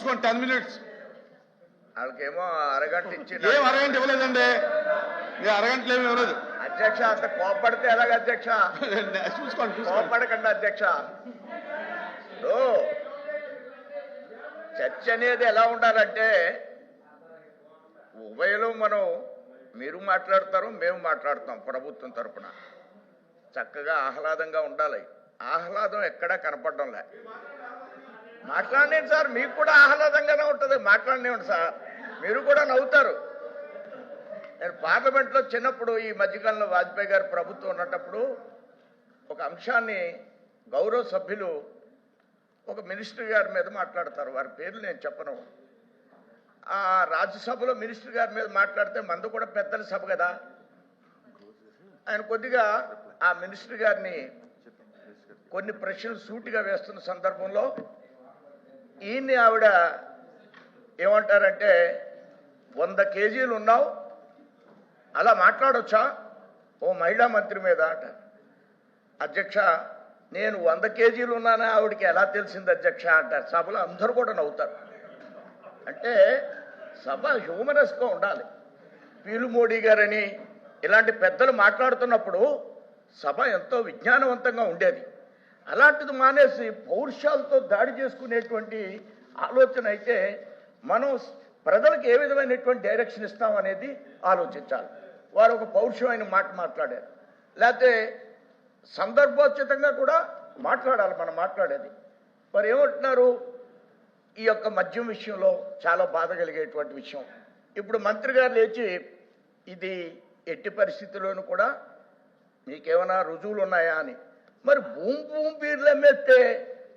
చూసుకోండి 10 minutes. వాళ్ళకేమో అరగంట ఇచ్చి ఏం అరగంట ఇవ్వలేదండి, నేను అరగంటలో ఏమి ఇవ్వలేదు అధ్యక్ష. అంత కోపడితే ఎలాగ అధ్యక్ష? చూసుకోండి కోపడకండి అధ్యక్ష. చర్చ అనేది ఎలా ఉండాలంటే ఉభయలు మనం మీరు మాట్లాడతారు, మేము మాట్లాడతాం ప్రభుత్వం తరఫున. చక్కగా ఆహ్లాదంగా ఉండాలి. ఆహ్లాదం ఎక్కడా కనపడడంలే. మాట్లాడండి సార్, మీకు కూడా ఆహ్లాదంగానే ఉంటుంది. మాట్లాడనివ్వండి సార్, మీరు కూడా నవ్వుతారు. నేను పార్లమెంట్లో చిన్నప్పుడు ఈ మధ్యకాలంలో వాజ్పేయి గారు ప్రభుత్వం ఉన్నప్పుడు ఒక అంశాన్ని గౌరవ సభ్యులు ఒక మినిస్టర్ గారి మీద మాట్లాడతారు. వారి పేర్లు నేను చెప్పను. ఆ రాజ్యసభలో మినిస్టర్ గారి మీద మాట్లాడితే మందు కూడా పెద్దల సభ కదా, ఆయన కొద్దిగా ఆ మినిస్టర్ గారిని కొన్ని ప్రశ్నలు సూటిగా వేస్తున్న సందర్భంలో ఈయన్ని ఆవిడ ఏమంటారంటే 100 kgs ఉన్నావు, అలా మాట్లాడొచ్చా ఓ మహిళా మంత్రి మీద అంట. అధ్యక్ష, నేను 100 kgs ఉన్నానా ఆవిడకి ఎలా తెలిసింది అధ్యక్ష అంటారు. సభలో అందరూ కూడా నవ్వుతారు. అంటే సభ హ్యూమరస్గా ఉండాలి. పీలు మోడీ గారని ఇలాంటి పెద్దలు మాట్లాడుతున్నప్పుడు సభ ఎంతో విజ్ఞానవంతంగా ఉండేది. అలాంటిది మానేసి పౌరుషాలతో దాడి చేసుకునేటువంటి ఆలోచన అయితే మనం ప్రజలకు ఏ విధమైనటువంటి డైరెక్షన్ ఇస్తామనేది ఆలోచించాలి. వారు ఒక పౌరుషమైన మాట మాట్లాడారు, లేకపోతే సందర్భోచితంగా కూడా మాట్లాడాలి మనం మాట్లాడేది. మరి ఏమంటున్నారు, ఈ యొక్క మద్యం విషయంలో చాలా బాధ కలిగేటువంటి విషయం. ఇప్పుడు మంత్రి గారు లేచి ఇది ఎట్టి పరిస్థితుల్లోనూ కూడా మీకేమైనా రుజువులు ఉన్నాయా అని. మరి భూమి బీర్లు అమ్మేస్తే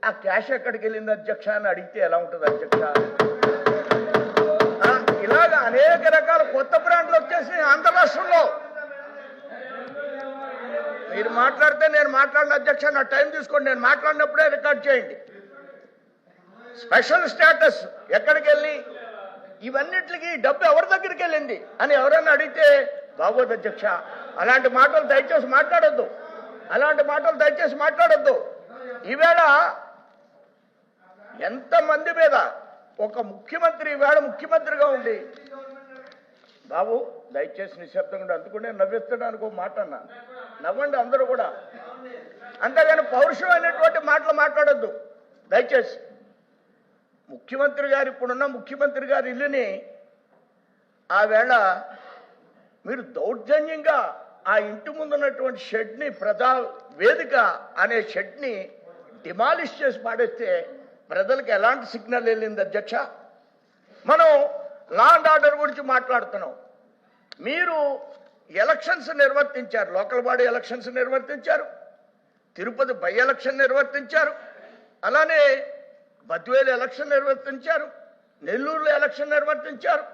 ఆ క్యాష్ ఎక్కడికి వెళ్ళింది అధ్యక్ష అని అడిగితే ఎలా ఉంటుంది అధ్యక్ష? ఇలాగ అనేక రకాల కొత్త బ్రాండ్లు వచ్చేసి ఆంధ్ర రాష్ట్రంలో. మీరు మాట్లాడితే నేను మాట్లాడిన అధ్యక్ష, నా టైం తీసుకోండి, నేను మాట్లాడినప్పుడే రికార్డ్ చేయండి. స్పెషల్ స్టేటస్ ఎక్కడికి వెళ్ళి ఇవన్నిటికి డబ్బు ఎవరి దగ్గరికి వెళ్ళింది అని ఎవరైనా అడిగితే బాగోదు అధ్యక్ష. అలాంటి మాటలు దయచేసి మాట్లాడొద్దు, అలాంటి మాటలు దయచేసి మాట్లాడొద్దు. ఈవేళ ఎంతమంది మీద ఒక ముఖ్యమంత్రి ఈవేళ ముఖ్యమంత్రిగా ఉండి, బాబు దయచేసి నిశ్శబ్దంగా అందుకుంటే నవ్విస్తడానికి ఒక మాట అన్నా, నవ్వండి అందరూ కూడా, అంతేగాని పౌరుషమైనటువంటి మాటలు మాట్లాడొద్దు దయచేసి. ముఖ్యమంత్రి గారు ఇప్పుడున్న ముఖ్యమంత్రి గారి ఇల్లుని ఆవేళ మీరు దౌర్జన్యంగా ఆ ఇంటి ముందున్నటువంటి షెడ్ని, ప్రజా వేదిక అనే షెడ్ని డిమాలిష్ చేసి పాడేస్తే ప్రజలకు ఎలాంటి సిగ్నల్ వెళ్ళింది అధ్యక్ష? మనం లా అండ్ ఆర్డర్ గురించి మాట్లాడుతున్నాం. మీరు ఎలక్షన్స్ నిర్వర్తించారు, లోకల్ బాడీ ఎలక్షన్స్ నిర్వర్తించారు, తిరుపతి బై ఎలక్షన్ నిర్వర్తించారు, అలానే బద్వేలు ఎలక్షన్ నిర్వర్తించారు, నెల్లూరులో ఎలక్షన్ నిర్వర్తించారు.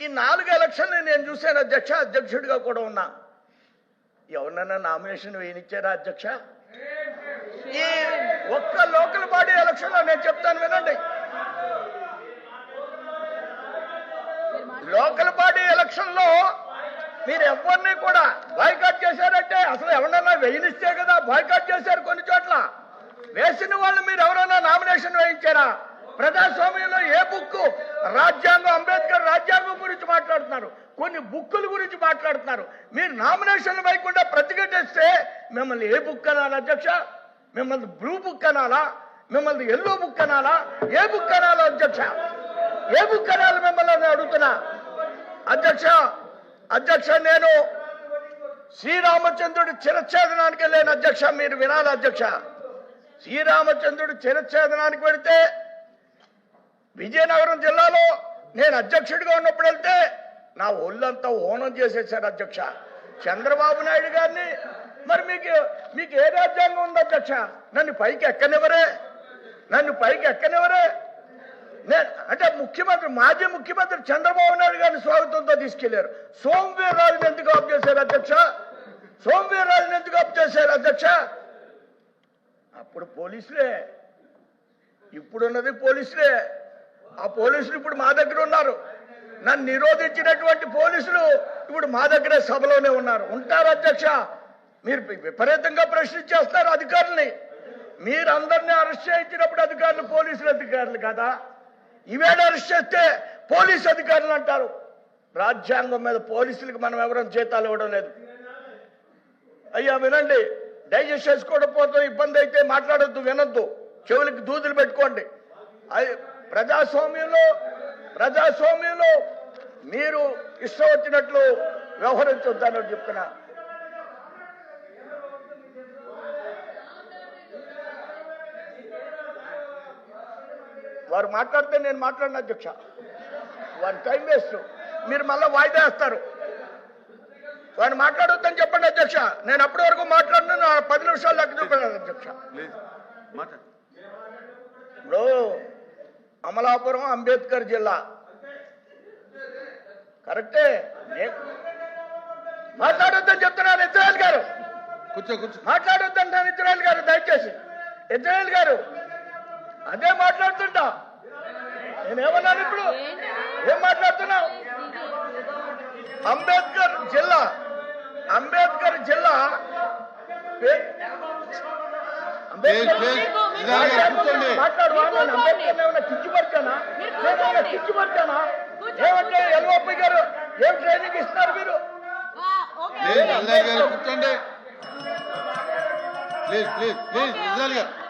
ఈ 4 ఎలక్షన్లు నేను చూశాను అధ్యక్ష, అధ్యక్షుడిగా కూడా ఉన్నా. ఎవరినైనా నామినేషన్ వేయనిచ్చారా అధ్యక్ష? ఈ ఒక్క లోకల్ బాడీ ఎలక్షన్లో నేను చెప్తాను వినండి. లోకల్ బాడీ ఎలక్షన్లో మీరు ఎవరిని కూడా బాయ్కాట్ చేశారంటే అసలు ఎవరన్నా వేయనిస్తే కదా బాయ్కాట్ చేశారు. కొన్ని చోట్ల వేసిన వాళ్ళు మీరు ఎవరైనా నామినేషన్ వేయించారా? ప్రజాస్వామ్యంలో ఏ బుక్, రాజ్యాంగం, అంబేద్కర్ రాజ్యాంగం గురించి మాట్లాడుతున్నారు, కొన్ని బుక్కుల గురించి మాట్లాడుతున్నారు. మీరు నామినేషన్లు వేయకుండా ప్రతిఘటిస్తే మిమ్మల్ని ఏ బుక్ అనాలి అధ్యక్ష? మిమ్మల్ని బ్లూ బుక్ అనాలా? మిమ్మల్ని ఎల్లో బుక్ అనాలా? ఏ బుక్ అనాలా అధ్యక్ష? ఏ బుక్ అనాలి మిమ్మల్ని అడుగుతున్నా అధ్యక్ష. అధ్యక్ష, నేను శ్రీరామచంద్రుడి చిరఛేదనానికి వెళ్ళాను అధ్యక్ష, మీరు వినాలి అధ్యక్ష. శ్రీరామచంద్రుడి చిరఛేదనానికి వెళితే విజయనగరం జిల్లాలో నేను అధ్యక్షుడిగా ఉన్నప్పుడు వెళ్తే నా ఒళ్ళంతా ఓనం చేసేసారు అధ్యక్ష. చంద్రబాబు నాయుడు గారిని మరి మీకు ఏ రాజ్యాంగం ఉంది అధ్యక్ష? నన్ను పైకి ఎక్కనివ్వరే, నన్ను పైకి ఎక్కనివ్వరే. అంటే ముఖ్యమంత్రి, మాజీ ముఖ్యమంత్రి చంద్రబాబు నాయుడు గారిని స్వాగతంతో తీసుకెళ్లారు. సోమవీర్రాజుని ఎందుకు ఆఫ్ చేశారు అధ్యక్ష? సోమవీర్రాజుని ఎందుకు ఆఫ్ చేశారు అధ్యక్ష? అప్పుడు పోలీసులే, ఇప్పుడున్నది పోలీసులే. ఆ పోలీసులు ఇప్పుడు మా దగ్గర ఉన్నారు. నన్ను నిరోధించినటువంటి పోలీసులు ఇప్పుడు మా దగ్గరే సభలోనే ఉన్నారు, ఉంటారు అధ్యక్ష. మీరు విపరీతంగా ప్రశ్నించేస్తారు అధికారుల్ని. మీరందరినీ అరెస్ట్ చేయించినప్పుడు అధికారులు పోలీసులు అధికారులు కదా. ఈవేళ అరెస్ట్ చేస్తే పోలీస్ అధికారులు అంటారు. రాజ్యాంగం మీద పోలీసులకు మనం ఎవరైనా జీతాలు ఇవ్వడం లేదు. అయ్యా వినండి, డైజెస్ట్ చేసుకోవడం ఇబ్బంది అయితే మాట్లాడొద్దు, వినొద్దు, చెవులకి దూదులు పెట్టుకోండి. ప్రజాస్వామ్యంలో మీరు ఇష్టం వచ్చినట్లు వ్యవహరించొద్దని చెప్తున్నా. వారు మాట్లాడితే నేను మాట్లాడిన అధ్యక్ష, వారి టైం వేస్ట్. మీరు మళ్ళీ వాయిదా వేస్తారు. వారు మాట్లాడొద్దని చెప్పండి అధ్యక్ష. నేను అప్పటి వరకు మాట్లాడిన 10 నిమిషాలు లెక్క చూపాను అధ్యక్ష. ఇప్పుడు అమలాపురం అంబేద్కర్ జిల్లా కరెక్టే. మాట్లాడొద్దని చెప్తున్నాను ఇజ్రాయెల్ గారు. మాట్లాడొద్దంటాను ఇజ్రాయెల్ గారు. దయచేసి ఇజ్రాయెల్ గారు అదే మాట్లాడుతుంటా. నేనేమన్నాను ఇప్పుడు? ఏం మాట్లాడుతున్నావు? అంబేద్కర్ జిల్లా మాట్లాడువా? నేను అంబేద్కర్ ఏమైనా కిచ్చిపరిచానా? నేనేమైనా కిచ్చిపరిచానా? ఏమంటే ఎల్ఓపి గారు ఏం ట్రైనింగ్ ఇస్తున్నారు మీరు? కూర్చోండి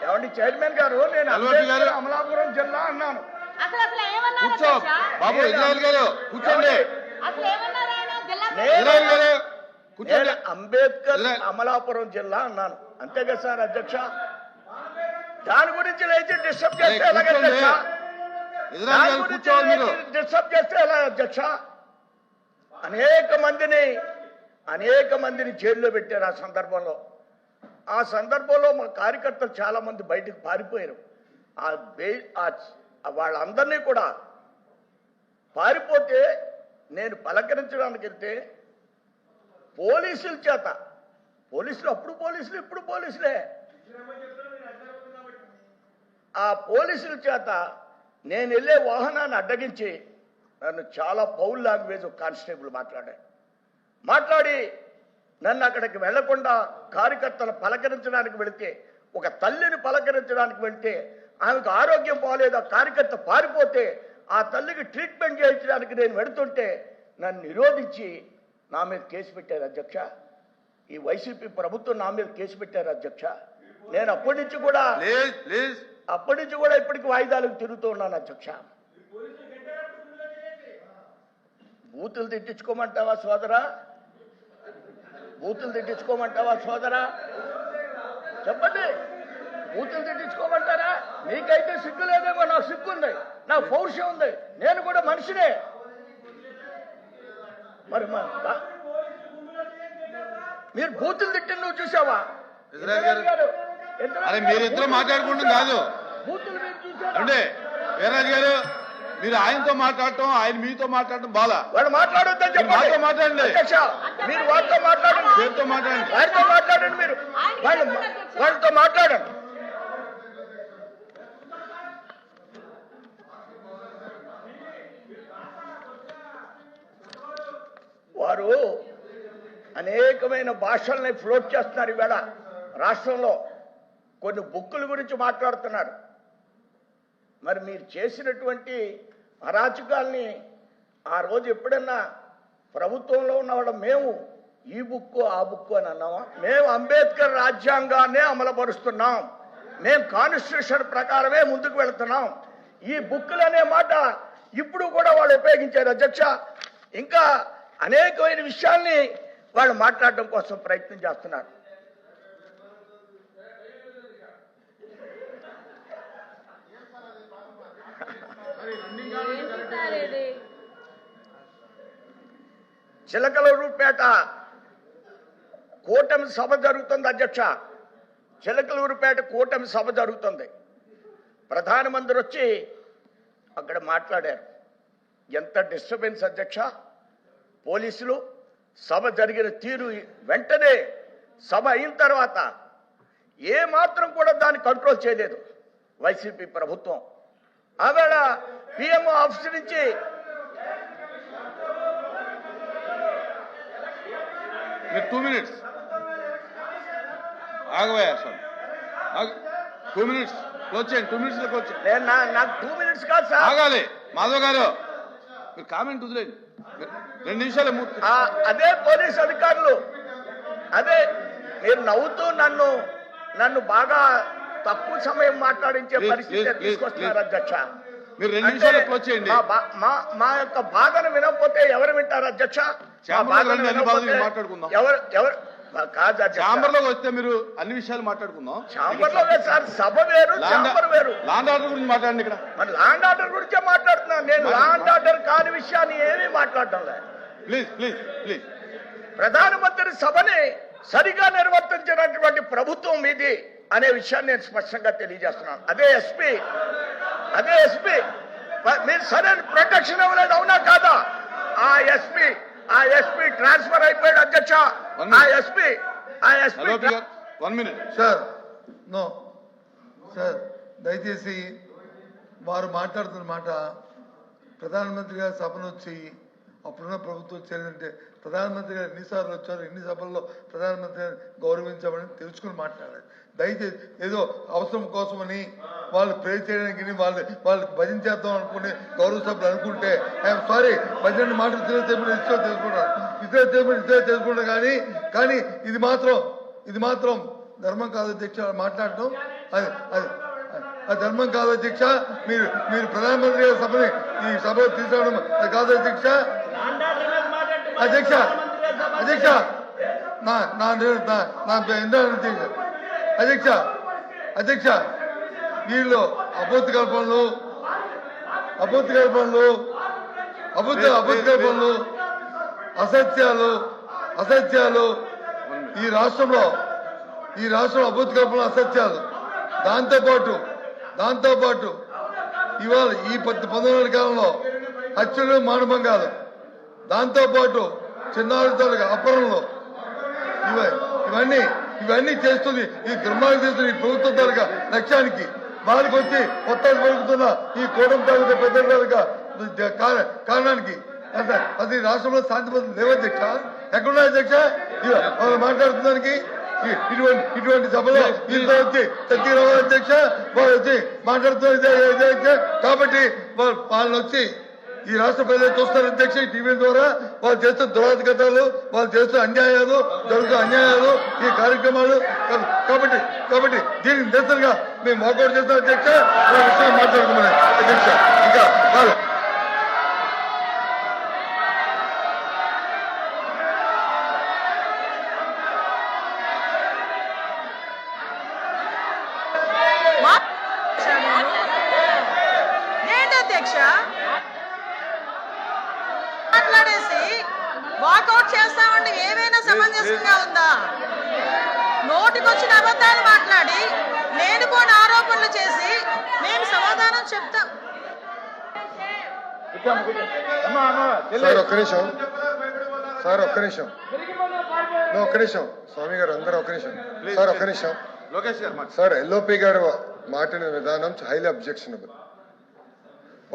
ఏమండి చైర్మన్ గారు, నేను అమలాపురం జిల్లా అన్నాను. కూర్చో బాబు. ఇజ్రాయెల్ గారు కూర్చోండి. నేను అంబేద్కర్ అమలాపురం జిల్లా అన్నాను. అంతే కదా సార్ అధ్యక్ష? దాని గురించి లేచి డిస్టర్బ్ చేస్తే ఎలాగ అధ్యక్ష? డిస్టర్బ్ చేస్తే ఎలా అధ్యక్ష? అనేక మందిని జైల్లో పెట్టారు. ఆ సందర్భంలో మా కార్యకర్తలు చాలా మంది బయటకు పారిపోయారు. వాళ్ళందరినీ కూడా పారిపోతే నేను పలకరించడానికి వెళ్తే పోలీసుల చేత, అప్పుడు పోలీసులు ఇప్పుడు పోలీసులే, ఆ పోలీసుల చేత నేను వెళ్ళే వాహనాన్ని అడ్డగించి నన్ను చాలా పౌల్ లాంగ్వేజ్ కానిస్టేబుల్ మాట్లాడి నన్ను అక్కడికి వెళ్లకుండా కార్యకర్తలు పలకరించడానికి వెళితే, ఒక తల్లిని పలకరించడానికి వెళ్తే ఆమెకు ఆరోగ్యం పోలేదు, ఆ కార్యకర్త పారిపోతే ఆ తల్లికి ట్రీట్మెంట్ చేయించడానికి నేను వెళుతుంటే నన్ను నిరోధించి నా మీద కేసు పెట్టారు అధ్యక్ష. ఈ వైసీపీ ప్రభుత్వం నా మీద కేసు పెట్టారు అధ్యక్ష. నేను అప్పటి నుంచి కూడా ఇప్పటికి వాయిదాలకు తిరుగుతూ ఉన్నాను అధ్యక్ష. బూతులు తిట్టించుకోమంటావా సోదరా? చెప్పండి. బూతులు తిట్టించుకోమంటారా? మీకైతే సిగ్గు లేదేమో, నాకు సిగ్గు ఉంది, నాకు పౌరుషం ఉంది, నేను కూడా మనిషినే. మరి మీరు బూతులు తిట్టిన నువ్వు చూసావా? మీరిద్దరు మాట్లాడుకుంటాం కాదు. బూతులు మీరు చూసారా? అంటే వీర్రాజు గారు, మీరు ఆయనతో మాట్లాడటం, ఆయన మీతో మాట్లాడటం బాగా. వాళ్ళు మాట్లాడొద్దని చెప్పండి. మాట్లాడండి. మీరు వాళ్ళతో మాట్లాడండి, పేరుతో మాట్లాడండి, వారితో మాట్లాడండి, మీరు వాళ్ళతో మాట్లాడండి. వారు అనేకమైన భాషల్ని ఫ్లోట్ చేస్తున్నారు. ఈవేళ రాష్ట్రంలో కొన్ని బుక్కుల గురించి మాట్లాడుతున్నారు. మరి మీరు చేసినటువంటి అరాచకాల్ని ఆ రోజు ఎప్పుడన్నా ప్రభుత్వంలో ఉన్నవాళ్ళం మేము ఈ బుక్కు ఆ బుక్కు అని అన్నామా? మేము అంబేద్కర్ రాజ్యాంగాన్నే అమలుపరుస్తున్నాం, మేము కాన్స్టిట్యూషన్ ప్రకారమే ముందుకు వెళుతున్నాం. ఈ బుక్కులు అనే మాట ఇప్పుడు కూడా వాళ్ళు ఉపయోగించారు అధ్యక్ష. ఇంకా అనేకమైన విషయాల్ని వాళ్ళు మాట్లాడడం కోసం ప్రయత్నం చేస్తున్నారు. చిలకలూరుపేట కూటమి సభ జరుగుతుంది అధ్యక్ష. చిలకలూరుపేట కూటమి సభ జరుగుతుంది. ప్రధానమంత్రి వచ్చి అక్కడ మాట్లాడారు. ఎంత డిస్టర్బెన్స్ అధ్యక్ష! పోలీసులు సభ జరిగిన తీరు, వెంటనే సభ అయిన తర్వాత ఏ మాత్రం కూడా దాన్ని కంట్రోల్ చేయలేదు వైసీపీ ప్రభుత్వం. ఆవేళ పిఎంఓ ఆఫీస్ నుంచి మీరు 2 minutes ఆగవయ్యా సార్. 2 minutes క్లోజ్ చేయండి. 2 minutes లో క్లోజ్ చేయండి. నేను నాకు 2 minutes కాదు సార్. ఆగాలి మాధవ్ గారు, మీరు కామెంట్ వదిలేండి. 2 నిమిషాలే మూర్తి. అదే పోలీస్ అధికారులు అదే మీరు నవ్వుతూ నన్ను బాగా తక్కువ సమయం మాట్లాడించే Please, పరిస్థితి please, తీసుకొస్తున్నారు please. అధ్యక్ష. మీరు 2 నిమిషాలు క్లోజ్ చేయండి. మా యొక్క బాధను వినకపోతే ఎవరు వింటారు అధ్యక్ష? మా ఛాంబర్లో బాధను రండి, అన్ని వినకపోతే బాధలు మాట్లాడుకుందాం. ఎవరు కాదు అధ్యక్ష. ఛాంబర్ లోకి వస్తే మీరు అన్ని విషయాలు మాట్లాడుకుందాం. ఛాంబర్ లో సార్ సభ వేరు, ఛాంబర్ వేరు. లాండ్ ఆర్డర్ గురించి మాట్లాడండి. ఇక్కడ మరి లాండ్ ఆర్డర్ గురించే మాట్లాడుతున్నాను నేను. లాండ్ ఆర్డర్ కాని విషయాన్ని ఏమీ మాట్లాడటం లేదు. Please please please. ప్రధానమంత్రి సభని సరిగా నిర్వర్తించినటువంటి ప్రభుత్వం మీది అనే విషయాన్ని నేను స్పష్టంగా తెలియజేస్తున్నాను. అదే ఎస్పీ మీరు సరైన ప్రొటెక్షన్ ఇవ్వలేదు, అవునా కాదా? ఆ ఎస్పీ ట్రాన్స్ఫర్ అయిపోయాడు అధ్యక్ష. ఆ SP hello 1 minute. Sir no sir, దయచేసి వారు మాట్లాడుతున్న మాట ప్రధానమంత్రి గారి సభను వచ్చి అప్పుడున్న ప్రభుత్వం వచ్చారంటే ప్రధానమంత్రి గారు ఎన్నిసార్లు వచ్చారు, ఎన్ని సభల్లో ప్రధానమంత్రి గారిని గౌరవించామని తెలుసుకుని మాట్లాడాలి. దయచేసి ఏదో అవసరం కోసమని వాళ్ళు ప్రే చేయడానికి వాళ్ళు భజన చేద్దాం అనుకుని గౌరవ సభలు అనుకుంటే ఐఎమ్ సారీ, భజన మాట ఇతర తెలుసుకుంటారు కానీ ఇది మాత్రం ధర్మం కాదు అధ్యక్ష. మాట్లాడటం అది ధర్మం కాదు అధ్యక్ష. మీరు ప్రధానమంత్రి గారి సభని ఈ సభలో తీసుకోవడం అది కాదు అధ్యక్ష. అధ్యక్ష వీళ్ళు అబద్ధ కల్పనలు అసత్యాలు ఈ రాష్ట్రంలో అబద్ధ కల్పనలు అసత్యాలు. దాంతోపాటు ఇవాళ ఈ 19 కాలంలో హత్యలు మానభంగాలు, దాంతోపాటు చిన్నారులతో అపహరణలు ఇవన్నీ చేస్తుంది ఈ దుర్మార్గం చేస్తుంది ఈ ప్రభుత్వం తాలూకా లక్ష్యానికి. వారికి వచ్చి కొత్త పెరుగుతున్న ఈ కూటమి తాలూకా పెద్ద కారణానికి అది రాష్ట్రంలో శాంతి భద్రతలు లేవధ్యక్ష. ఎక్కడున్నా అధ్యక్ష మాట్లాడుతున్నానికి ఇటువంటి సభలో వీళ్ళతో వచ్చి చర్చ అధ్యక్ష వాళ్ళు వచ్చి మాట్లాడుతున్నారు. కాబట్టి వాళ్ళని వచ్చి ఈ రాష్ట్ర ప్రజలు చూస్తారు అధ్యక్ష. ఈ టీవీల ద్వారా వాళ్ళు చేస్తున్న దురాధిగతాలు, వాళ్ళు చేస్తున్న అన్యాయాలు, జరుగుతున్న అన్యాయాలు, ఈ కార్యక్రమాలు. కాబట్టి దీనికి నిరసనగా మేము వాకౌట్ చేస్తాం అధ్యక్ష. విషయం మాట్లాడుకున్నాం అధ్యక్ష. ఇంకా మాట్లాడేసి వాకౌట్ చేస్తామంటే ఏమైనా సమంజసంగా ఉందా? నోటికొచ్చిన అబద్ధాలు మాట్లాడి లేనిపోని ఆరోపణలు చేసి మేము సమాధానం చెప్తాం. ఒక్క నిమిషం స్వామి గారు, అందరూ ఒక్క నిమిషం సార్, ఒక్క నిమిషం. లోకేష్ గారు సార్, ఎల్ఓపి గారు మాట్లాడిన విధానం హైలీ అబ్జెక్షనబుల్.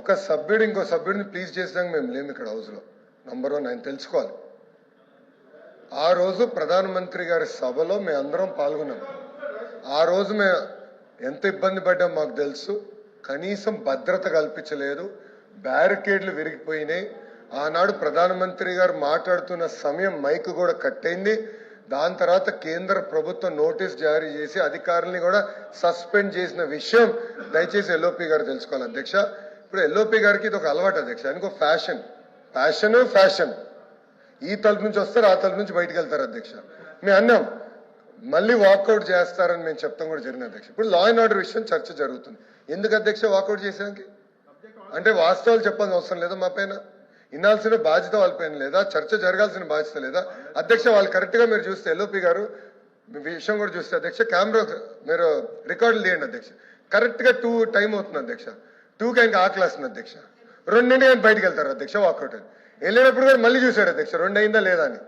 ఒక సభ్యుడు ఇంకో సభ్యుడిని ప్లీజ్ చేసాక మేము లేము ఇక్కడ హౌస్ లో. నంబర్ 1 ఆయన తెలుసుకోవాలి. ఆ రోజు ప్రధానమంత్రి గారి సభలో మేము అందరం పాల్గొన్నాం. ఆ రోజు మేము ఎంత ఇబ్బంది పడ్డాం మాకు తెలుసు. కనీసం భద్రత కల్పించలేదు, బ్యారికేడ్లు విరిగిపోయినాయి. ఆనాడు ప్రధానమంత్రి గారు మాట్లాడుతున్న సమయం మైక్ కూడా కట్ అయింది. దాని తర్వాత కేంద్ర ప్రభుత్వం నోటీస్ జారీ చేసి అధికారుల్ని కూడా సస్పెండ్ చేసిన విషయం దయచేసి ఎల్ఓపి గారు తెలుసుకోవాలి అధ్యక్ష. ఇప్పుడు ఎల్ఓపి గారికి ఇది ఒక అలవాటు అధ్యక్ష. ఆయనకు ఫ్యాషన్ ఈ తలుపు నుంచి వస్తారు, ఆ తలుపు నుంచి బయటకు వెళ్తారు అధ్యక్ష. మేము అన్నాం మళ్ళీ వాకౌట్ చేస్తారని మేము చెప్తాం కూడా జరిగింది అధ్యక్ష. ఇప్పుడు లా అండ్ ఆర్డర్ విషయం చర్చ జరుగుతుంది. ఎందుకు అధ్యక్ష వాకౌట్ చేసేదానికి? అంటే వాస్తవాలు చెప్పాల్సిన అవసరం లేదా? మా పైన వినాల్సిన బాధ్యత వాళ్ళ పైన లేదా? చర్చ జరగాల్సిన బాధ్యత లేదా అధ్యక్ష? వాళ్ళు కరెక్ట్ గా మీరు చూస్తే ఎల్ఓపి గారు విషయం కూడా చూస్తే అధ్యక్ష, కెమెరా మీరు రికార్డులు తీయండి అధ్యక్ష. కరెక్ట్ గా 2 టైం అవుతుంది అధ్యక్ష. 2కి ఆయనకి ఆకలి వస్తుంది అధ్యక్ష. 2 ఆయన బయటకు వెళ్తారు అధ్యక్ష వాకౌట్ అని. వెళ్ళినప్పుడు కూడా మళ్ళీ చూశారు అధ్యక్ష 2 అయిందా లేదా అని.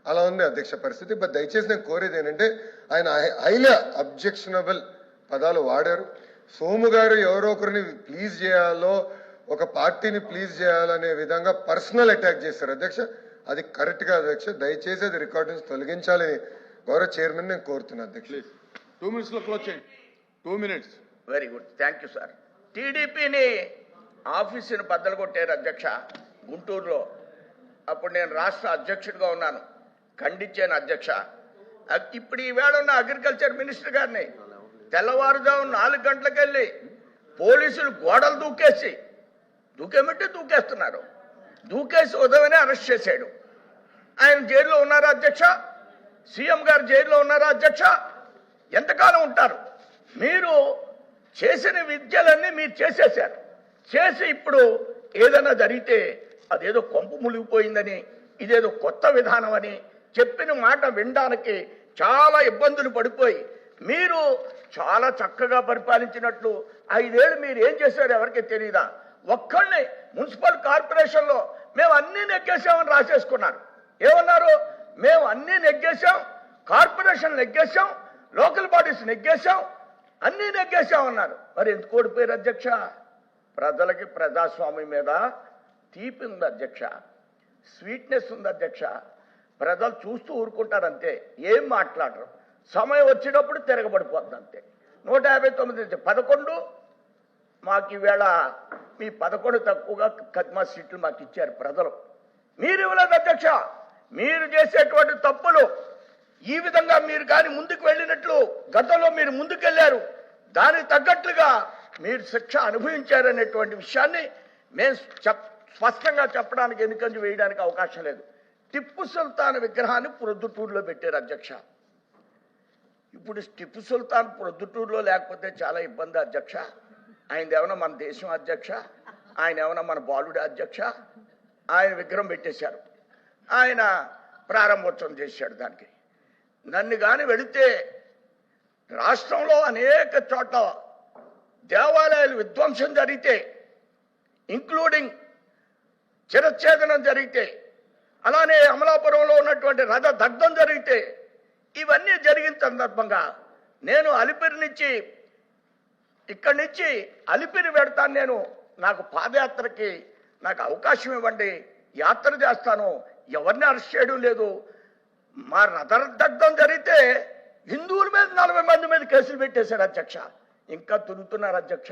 అలా ఉంది అధ్యక్ష పరిస్థితి. బట్ దయచేసి నేను కోరేది ఏంటంటే ఆయన హైలీ అబ్జెక్షనబుల్ పదాలు వాడారు. సోము గారు ఎవరో ఒకరిని ప్లీజ్ చేయాలో, ఒక పార్టీని ప్లీజ్ చేయాలనే విధంగా పర్సనల్ అటాక్ చేశారు అధ్యక్ష. అది కరెక్ట్ గా అధ్యక్ష. దయచేసి అది రికార్డ్ నుంచి తొలగించాలని గౌరవ చైర్మన్ నేను కోరుతున్నాను అధ్యక్ష. 2 minutes లో క్లోజ్ చేయండి. 2 minutes. Very good, thank you sir. టీడీపీని ఆఫీసుని బద్దలు కొట్టారు అధ్యక్ష గుంటూరులో. అప్పుడు నేను రాష్ట్ర అధ్యక్షుడిగా ఉన్నాను, ఖండించాను అధ్యక్ష. ఇప్పుడు ఈవేళ ఉన్న అగ్రికల్చర్ మినిస్టర్ గారిని తెల్లవారుజాము 4 గంటలకు వెళ్ళి పోలీసులు గోడలు దూకేమంటే దూకేస్తున్నారు. దూకేసి ఉదయమే అరెస్ట్ చేశాడు. ఆయన జైల్లో ఉన్నారా అధ్యక్ష? సీఎం గారు జైల్లో ఉన్నారా అధ్యక్ష? ఎంతకాలం ఉంటారు? మీరు చేసిన విద్యలన్నీ మీరు చేసేశారు. చేసి ఇప్పుడు ఏదైనా జరిగితే అదేదో కొంపు మునిగిపోయిందని, ఇదేదో కొత్త విధానం అని చెప్పిన మాట వినడానికి చాలా ఇబ్బందులు పడిపోయి మీరు చాలా చక్కగా పరిపాలించినట్లు 5 ఏళ్ళు మీరు ఏం చేశారు ఎవరికి తెలియదా? ఒక్కళ్ళని మున్సిపల్ కార్పొరేషన్లో మేము అన్నీ నెగ్గేసామని రాసేసుకున్నారు. ఏమన్నారు? మేము అన్నీ నెగ్గేసాం, కార్పొరేషన్ నెగ్గేసాం, లోకల్ బాడీస్ నెగ్గేసాం, అన్నీ నెగ్గేసామన్నారు. మరి ఎందుకు ఓడిపోయారు అధ్యక్ష? ప్రజలకి ప్రజాస్వామ్యం మీద తీపి ఉంది అధ్యక్ష, స్వీట్నెస్ ఉంది అధ్యక్ష. ప్రజలు చూస్తూ ఊరుకుంటారంతే, ఏం మాట్లాడరు. సమయం వచ్చినప్పుడు తిరగబడిపోతుంది అంతే. 159 11 మాకు ఈవేళ మీ 11 తక్కువగా కద్మా సీట్లు మాకు ఇచ్చారు ప్రజలు. మీరు ఇవ్వలేదు అధ్యక్ష. మీరు చేసేటువంటి తప్పులు ఈ విధంగా మీరు కానీ ముందుకు వెళ్ళినట్లు గతంలో మీరు ముందుకెళ్లారు, దానికి తగ్గట్లుగా మీరు శిక్ష అనుభవించారనేటువంటి విషయాన్ని మేము స్పష్టంగా చెప్పడానికి ఎన్నికలు వేయడానికి అవకాశం లేదు. టిప్పు సుల్తాన్ విగ్రహాన్ని ప్రొద్దుటూరులో పెట్టారు అధ్యక్ష. ఇప్పుడు టిప్పు సుల్తాన్ ప్రొద్దుటూరులో లేకపోతే చాలా ఇబ్బంది అధ్యక్ష. ఆయన ఏమన్నా మన దేశం అధ్యక్ష? ఆయన ఏమన్నా మన బాలుడు అధ్యక్ష? ఆయన విగ్రహం పెట్టేశారు, ఆయన ప్రారంభోత్సవం చేశాడు దానికి. నన్ను కానీ వెళితే రాష్ట్రంలో అనేక చోట్ల దేవాలయాలు విధ్వంసం జరిగితే, ఇంక్లూడింగ్ చిరచ్ఛేదనం జరిగితే, అలానే అమలాపురంలో ఉన్నటువంటి రథ దగ్ధం జరిగితే, ఇవన్నీ జరిగిన సందర్భంగా నేను అలిపిరి నుంచి ఇక్కడి నుంచి అలిపిరి పెడతాను. నేను నాకు పాదయాత్రకి నాకు అవకాశం ఇవ్వండి, యాత్ర చేస్తాను, ఎవరిని అరెస్ట్ చేయడం లేదు. మా రథ దగ్ధం జరిగితే హిందువుల మీద 40 మంది మీద కేసులు పెట్టేశారు అధ్యక్ష. ఇంకా తిరుగుతున్నారు అధ్యక్ష.